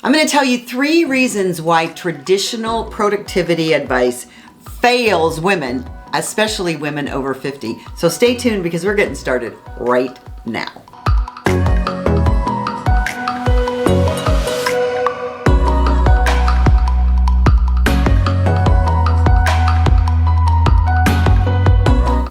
I'm going to tell you 3 reasons why traditional productivity advice fails women, especially women over 50. So stay tuned because we're getting started right now.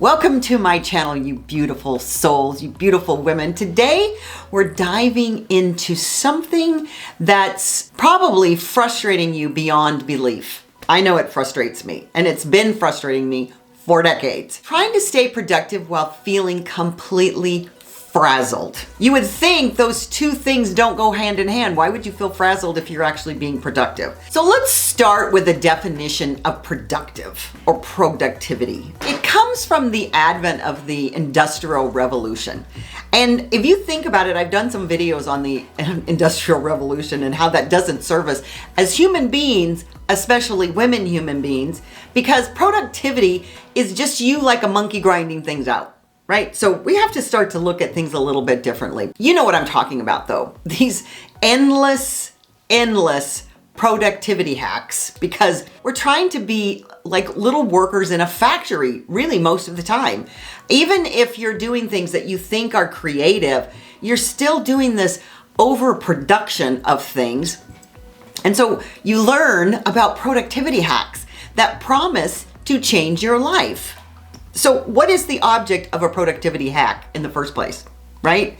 Welcome to my channel, you beautiful souls, you beautiful women. Today, we're diving into something that's probably frustrating you beyond belief. I know it frustrates me, and it's been frustrating me for decades. Trying to stay productive while feeling completely frazzled. You would think those 2 things don't go hand in hand. Why would you feel frazzled if you're actually being productive? So let's start with the definition of productive or productivity. It comes from the advent of the Industrial Revolution. And if you think about it, I've done some videos on the Industrial Revolution and how that doesn't serve us as human beings, especially women human beings, because productivity is just you like a monkey grinding things out. Right? So we have to start to look at things a little bit differently. You know what I'm talking about though. These endless productivity hacks, because we're trying to be like little workers in a factory, really most of the time. Even if you're doing things that you think are creative, you're still doing this overproduction of things. And so you learn about productivity hacks that promise to change your life. So what is the object of a productivity hack in the first place, right?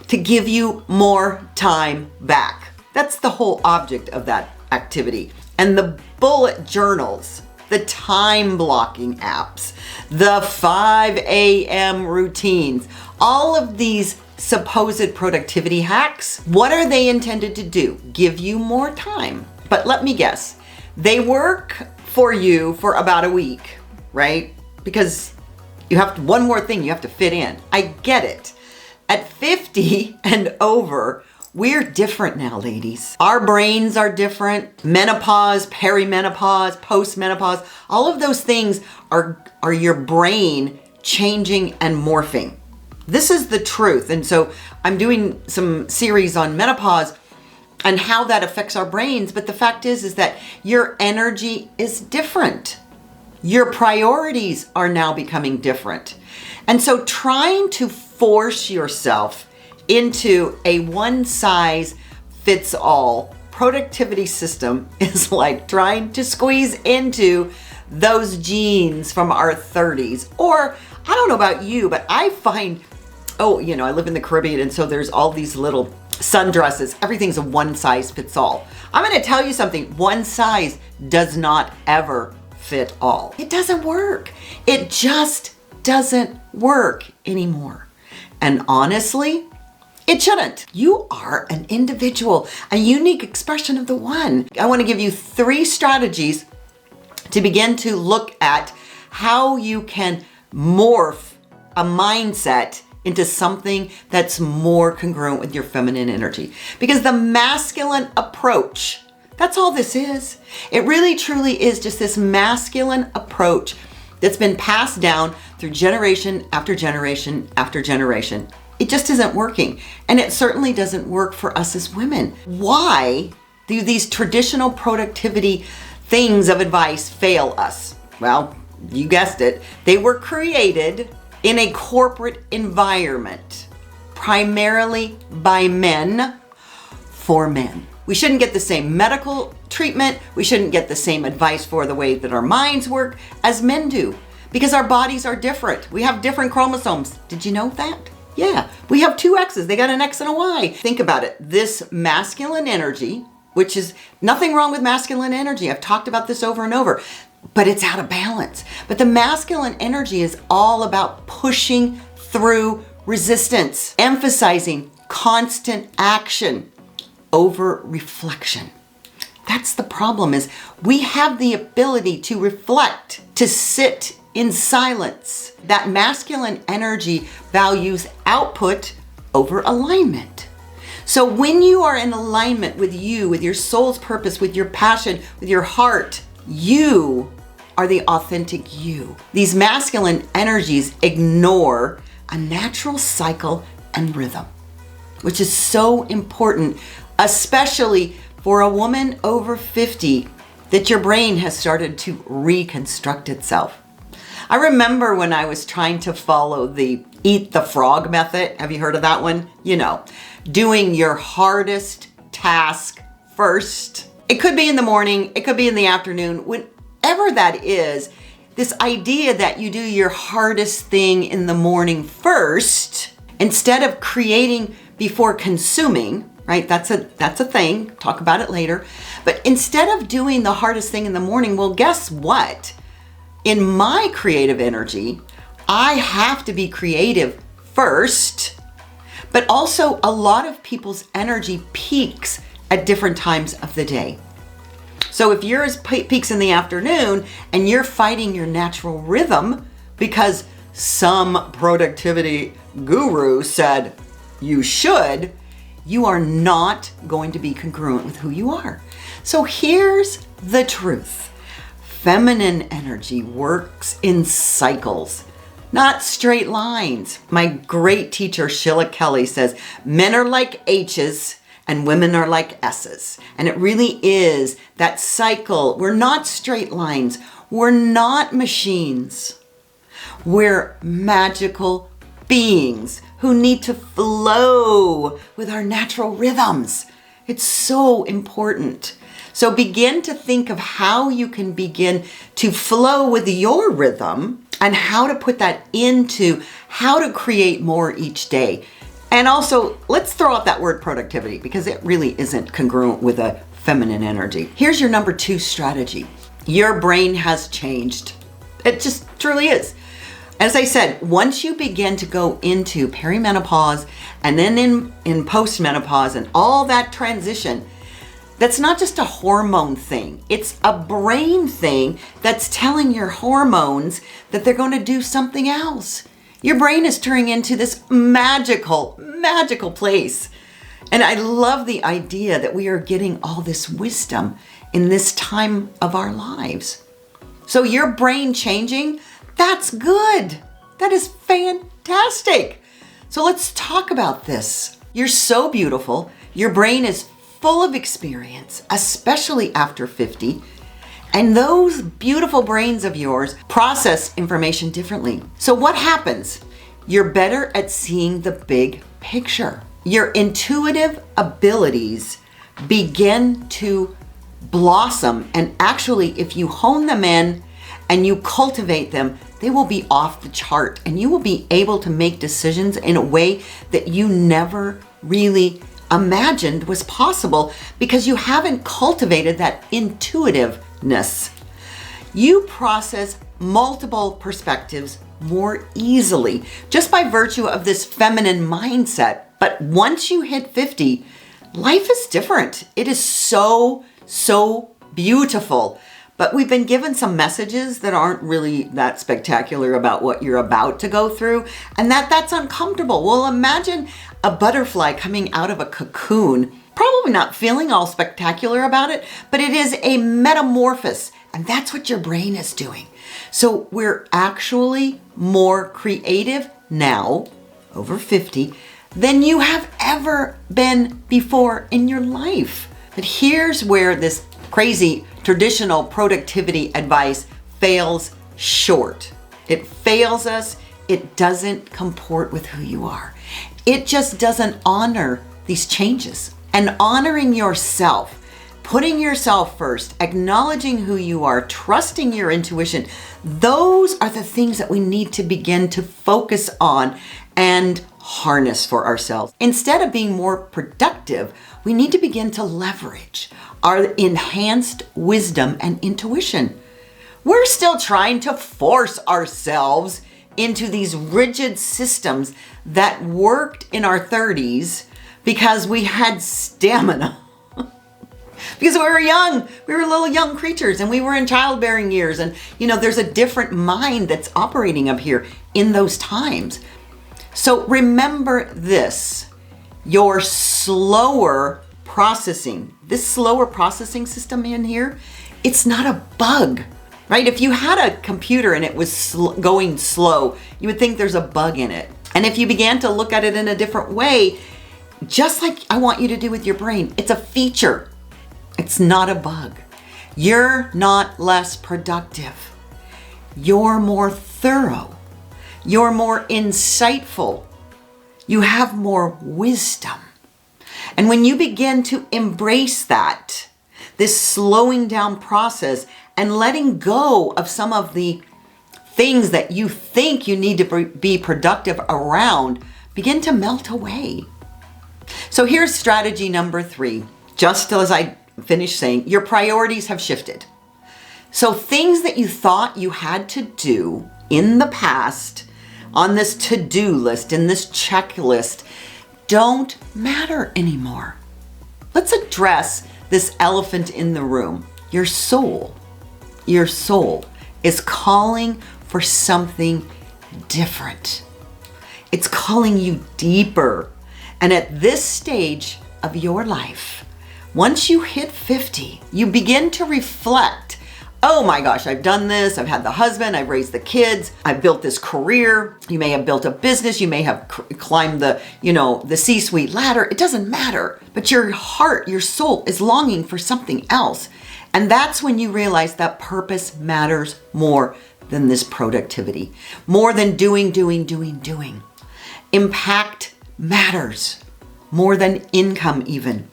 To give you more time back. That's the whole object of that activity. And the bullet journals, the time blocking apps, the 5 a.m. routines, all of these supposed productivity hacks, what are they intended to do? Give you more time. But let me guess, they work for you for about a week, right? Because you have one more thing you have to fit in. I get it. At 50 and over, we're different now, ladies. Our brains are different. Menopause, perimenopause, postmenopause, all of those things are your brain changing and morphing. This is the truth. And so I'm doing some series on menopause and how that affects our brains. But the fact is that your energy is different. Your priorities are now becoming different. And so trying to force yourself into a one-size-fits-all productivity system is like trying to squeeze into those jeans from our 30s. Or, I don't know about you, but I find, I live in the Caribbean, and so there's all these little sundresses. Everything's a one-size-fits-all. I'm going to tell you something. One size does not ever fit all. It doesn't work. It just doesn't work anymore. And honestly, it shouldn't. You are an individual, a unique expression of the one. I want to give you 3 strategies to begin to look at how you can morph a mindset into something that's more congruent with your feminine energy. Because the masculine approach, that's all this is. It really truly is just this masculine approach that's been passed down through generation after generation after generation. It just isn't working. And it certainly doesn't work for us as women. Why do these traditional productivity things of advice fail us? Well, you guessed it. They were created in a corporate environment, primarily by men for men. We shouldn't get the same medical treatment. We shouldn't get the same advice for the way that our minds work as men do, because our bodies are different. We have different chromosomes. Did you know that? Yeah, we have 2 X's. They got an X and a Y. Think about it. This masculine energy, which is nothing wrong with masculine energy. I've talked about this over and over, but it's out of balance. But the masculine energy is all about pushing through resistance, emphasizing constant action over reflection. That's the problem, is we have the ability to reflect, to sit in silence. That masculine energy values output over alignment. So when you are in alignment with you, with your soul's purpose, with your passion, with your heart, you are the authentic you. These masculine energies ignore a natural cycle and rhythm, which is so important, especially for a woman over 50 that your brain has started to reconstruct itself. I remember when I was trying to follow the eat the frog method. Have you heard of that one? You know, doing your hardest task first. It could be in the morning, it could be in the afternoon, whenever that is. This idea that you do your hardest thing in the morning first, instead of creating before consuming, right? That's a thing, talk about it later. But instead of doing the hardest thing in the morning, well, guess what? In my creative energy, I have to be creative first, but also a lot of people's energy peaks at different times of the day. So if yours peaks in the afternoon and you're fighting your natural rhythm because some productivity guru said you should, you are not going to be congruent with who you are. So here's the truth. Feminine energy works in cycles, not straight lines. My great teacher, Sheila Kelly, says men are like H's and women are like S's. And it really is that cycle. We're not straight lines. We're not machines. We're magical beings who need to flow with our natural rhythms. It's so important. So begin to think of how you can begin to flow with your rhythm and how to put that into how to create more each day. And also, let's throw out that word productivity because it really isn't congruent with a feminine energy. Here's your number 2 strategy. Your brain has changed. It just truly is. As I said, once you begin to go into perimenopause and then in postmenopause and all that transition, that's not just a hormone thing. It's a brain thing that's telling your hormones that they're going to do something else. Your brain is turning into this magical place. And I love the idea that we are getting all this wisdom in this time of our lives. So your brain changing, that's good. That is fantastic. So let's talk about this. You're so beautiful. Your brain is full of experience, especially after 50. And those beautiful brains of yours process information differently. So what happens? You're better at seeing the big picture. Your intuitive abilities begin to blossom. And actually, if you hone them in and you cultivate them, they will be off the chart. And you will be able to make decisions in a way that you never really imagined was possible because you haven't cultivated that intuitiveness. You process multiple perspectives more easily just by virtue of this feminine mindset. But once you hit 50, life is different. It is so beautiful. But we've been given some messages that aren't really that spectacular about what you're about to go through, and that's uncomfortable. Well, imagine a butterfly coming out of a cocoon, probably not feeling all spectacular about it, but it is a metamorphosis, and that's what your brain is doing. So we're actually more creative now, over 50, than you have ever been before in your life. But here's where this crazy traditional productivity advice fails short. It fails us. It doesn't comport with who you are. It just doesn't honor these changes. And honoring yourself, putting yourself first, acknowledging who you are, trusting your intuition, those are the things that we need to begin to focus on and harness for ourselves. Instead of being more productive, we need to begin to leverage our enhanced wisdom and intuition. We're still trying to force ourselves into these rigid systems that worked in our 30s because we had stamina. Because we were young, we were little young creatures and we were in childbearing years. And there's a different mind that's operating up here in those times. So remember this, your slower processing, this slower processing system in here, it's not a bug, right? If you had a computer and it was going slow, you would think there's a bug in it. And if you began to look at it in a different way, just like I want you to do with your brain, it's a feature. It's not a bug. You're not less productive. You're more thorough. You're more insightful. You have more wisdom. And when you begin to embrace that, this slowing down process and letting go of some of the things that you think you need to be productive around, begin to melt away. So here's strategy number 3. Just as I finished saying, your priorities have shifted. So things that you thought you had to do in the past on this to-do list, in this checklist, don't matter anymore. Let's address this elephant in the room. Your soul is calling for something different. It's calling you deeper. And at this stage of your life, once you hit 50, you begin to reflect, oh my gosh, I've done this. I've had the husband, I've raised the kids, I've built this career. You may have built a business. You may have climbed the C-suite ladder. It doesn't matter. But your heart, your soul is longing for something else. And that's when you realize that purpose matters more than this productivity, more than doing. Impact matters more than income even.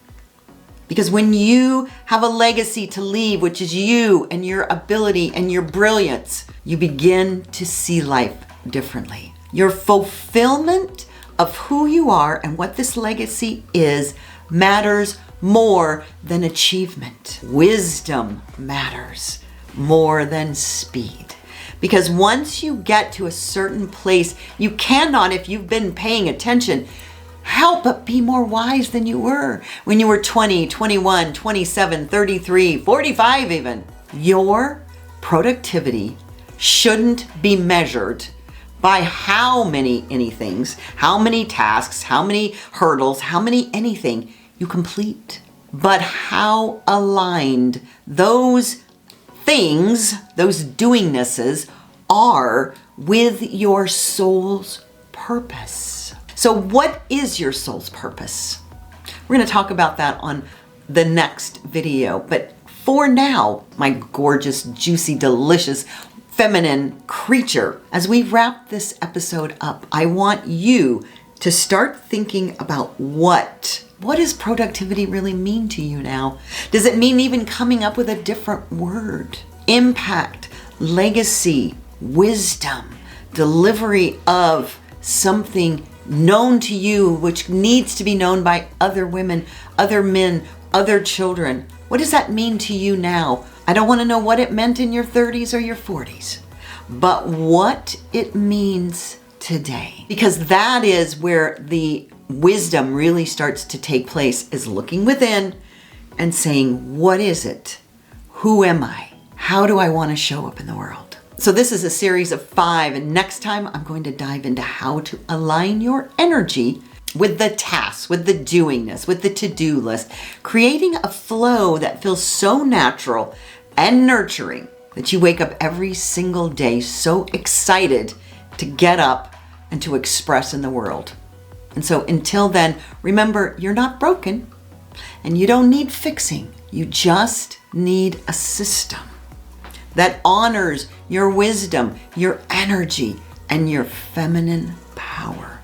Because when you have a legacy to leave, which is you and your ability and your brilliance, you begin to see life differently. Your fulfillment of who you are and what this legacy is matters more than achievement. Wisdom matters more than speed. Because once you get to a certain place, you cannot, if you've been paying attention, help but be more wise than you were when you were 20, 21, 27, 33, 45 even. Your productivity shouldn't be measured by how many anythings, how many tasks, how many hurdles, how many anything you complete, but how aligned those things, those doingnesses are with your soul's purpose. So what is your soul's purpose? We're going to talk about that on the next video. But for now, my gorgeous, juicy, delicious, feminine creature, as we wrap this episode up, I want you to start thinking about what does productivity really mean to you now? Does it mean even coming up with a different word? Impact, legacy, wisdom, delivery of something known to you, which needs to be known by other women, other men, other children. What does that mean to you now? I don't want to know what it meant in your 30s or your 40s, but what it means today. Because that is where the wisdom really starts to take place, is looking within and saying, what is it? Who am I? How do I want to show up in the world? So this is a series of 5, and next time I'm going to dive into how to align your energy with the tasks, with the doingness, with the to-do list, creating a flow that feels so natural and nurturing that you wake up every single day so excited to get up and to express in the world. And so until then, remember, you're not broken and you don't need fixing. You just need a system that honors your wisdom, your energy, and your feminine power.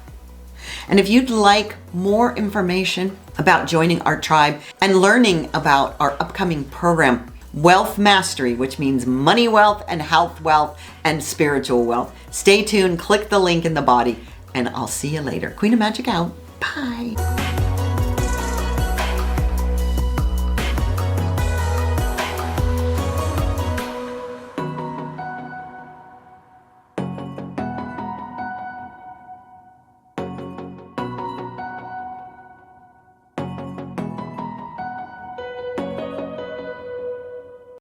And if you'd like more information about joining our tribe and learning about our upcoming program, Wealth Mastery, which means money wealth and health wealth and spiritual wealth, stay tuned, click the link in the body, and I'll see you later. Queen of Magic out. Bye.